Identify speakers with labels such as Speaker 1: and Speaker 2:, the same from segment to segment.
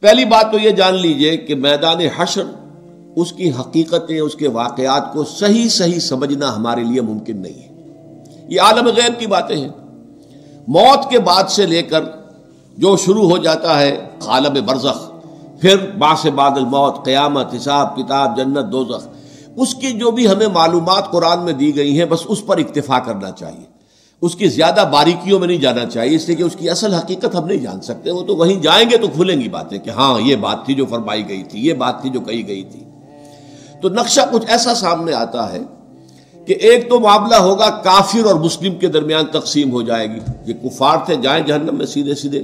Speaker 1: پہلی بات تو یہ جان لیجئے کہ میدان حشر، اس کی حقیقتیں، اس کے واقعات کو صحیح سمجھنا ہمارے لیے ممکن نہیں ہے۔ یہ عالم غیب کی باتیں ہیں۔ موت کے بعد سے لے کر جو شروع ہو جاتا ہے عالم برزخ، پھر بعث بعد الموت، قیامت، حساب کتاب، جنت دوزخ، اس کی جو بھی ہمیں معلومات قرآن میں دی گئی ہیں بس اس پر اکتفا کرنا چاہیے، اس کی زیادہ باریکیوں میں نہیں جانا چاہیے، اس لیے کہ اس کی اصل حقیقت ہم نہیں جان سکتے۔ وہ تو وہیں جائیں گے تو کھلیں گی باتیں کہ ہاں یہ بات تھی جو فرمائی گئی تھی، یہ بات تھی جو کہی گئی تھی۔ تو نقشہ کچھ ایسا سامنے آتا ہے کہ ایک تو معاملہ ہوگا کافر اور مسلم کے درمیان تقسیم ہو جائے گی، یہ کفار تھے جائیں جہنم میں سیدھے،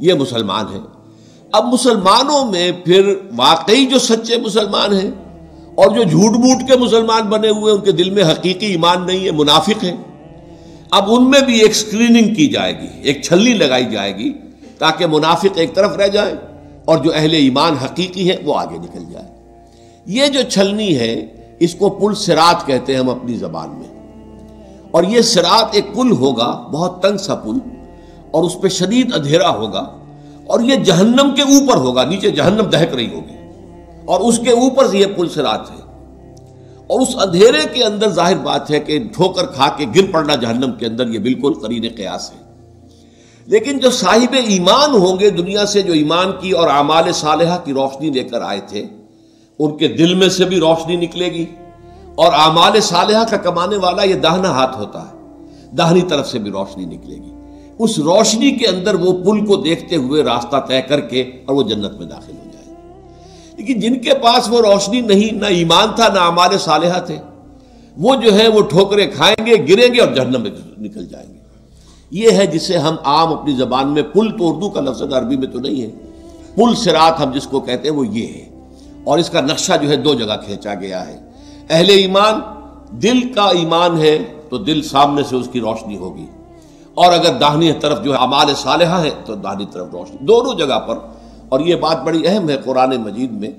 Speaker 1: یہ مسلمان ہیں۔ اب مسلمانوں میں پھر واقعی جو سچے مسلمان ہیں اور جو جھوٹ موٹ کے مسلمان بنے ہوئے، ان کے دل میں حقیقی ایمان نہیں ہے، منافق ہیں، اب ان میں بھی ایک سکریننگ کی جائے گی، ایک چھلنی لگائی جائے گی تاکہ منافق ایک طرف رہ جائیں اور جو اہل ایمان حقیقی ہے وہ آگے نکل جائے۔ یہ جو چھلنی ہے اس کو پل صراط کہتے ہیں ہم اپنی زبان میں، اور یہ صراط ایک پل ہوگا، بہت تنگ سا پل، اور اس پہ شدید اندھیرا ہوگا، اور یہ جہنم کے اوپر ہوگا، نیچے جہنم دہک رہی ہوگی اور اس کے اوپر سے یہ پل صراط ہے، اور اس اندھیرے کے اندر ظاہر بات ہے کہ ٹھوکر کھا کے گر پڑنا جہنم کے اندر، یہ بالکل قرین قیاس ہے۔ لیکن جو صاحب ایمان ہوں گے دنیا سے، جو ایمان کی اور اعمال صالحہ کی روشنی لے کر آئے تھے، ان کے دل میں سے بھی روشنی نکلے گی، اور اعمال صالحہ کا کمانے والا یہ داہنا ہاتھ ہوتا ہے، داہنی طرف سے بھی روشنی نکلے گی۔ اس روشنی کے اندر وہ پل کو دیکھتے ہوئے راستہ طے کر کے اور وہ جنت میں داخل ہو جائے۔ لیکن جن کے پاس وہ روشنی نہیں، نہ ایمان تھا نہ اعمال صالحہ تھے، وہ جو ہے وہ ٹھوکریں کھائیں گے، گریں گے اور جہنم میں نکل جائیں گے۔ یہ ہے جسے ہم عام اپنی زبان میں پل، تو اردو کا لفظ عربی میں تو نہیں ہے، پل صراط ہم جس کو کہتے ہیں وہ یہ ہے، اور اس کا نقشہ جو ہے دو جگہ کھینچا گیا ہے۔ اہل ایمان، دل کا ایمان ہے تو دل سامنے سے اس کی روشنی ہوگی، اور اگر داہنی طرف جو ہے اعمال صالحہ ہے تو داہنی طرف روشنی، دونوں جگہ پر۔ اور یہ بات بڑی اہم ہے، قرآن مجید میں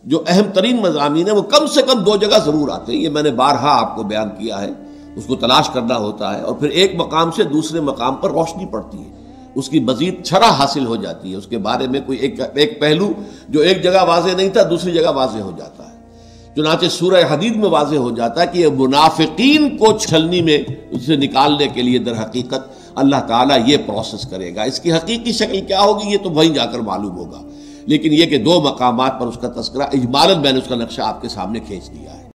Speaker 1: جو اہم ترین مضامین ہیں وہ کم سے کم دو جگہ ضرور آتے ہیں، یہ میں نے بارہا آپ کو بیان کیا ہے، اس کو تلاش کرنا ہوتا ہے، اور پھر ایک مقام سے دوسرے مقام پر روشنی پڑتی ہے، اس کی مزید شرح حاصل ہو جاتی ہے، اس کے بارے میں کوئی ایک پہلو جو ایک جگہ واضح نہیں تھا دوسری جگہ واضح ہو جاتا ہے۔ چنانچہ سورہ حدید میں واضح ہو جاتا ہے کہ یہ منافقین کو چھلنی میں اسے نکالنے کے لیے در حقیقت اللہ تعالیٰ یہ پروسیس کرے گا۔ اس کی حقیقی شکل کیا ہوگی یہ تو وہیں جا کر معلوم ہوگا، لیکن یہ کہ دو مقامات پر اس کا تذکرہ اجمالاً میں نے اس کا نقشہ آپ کے سامنے کھینچ دیا ہے۔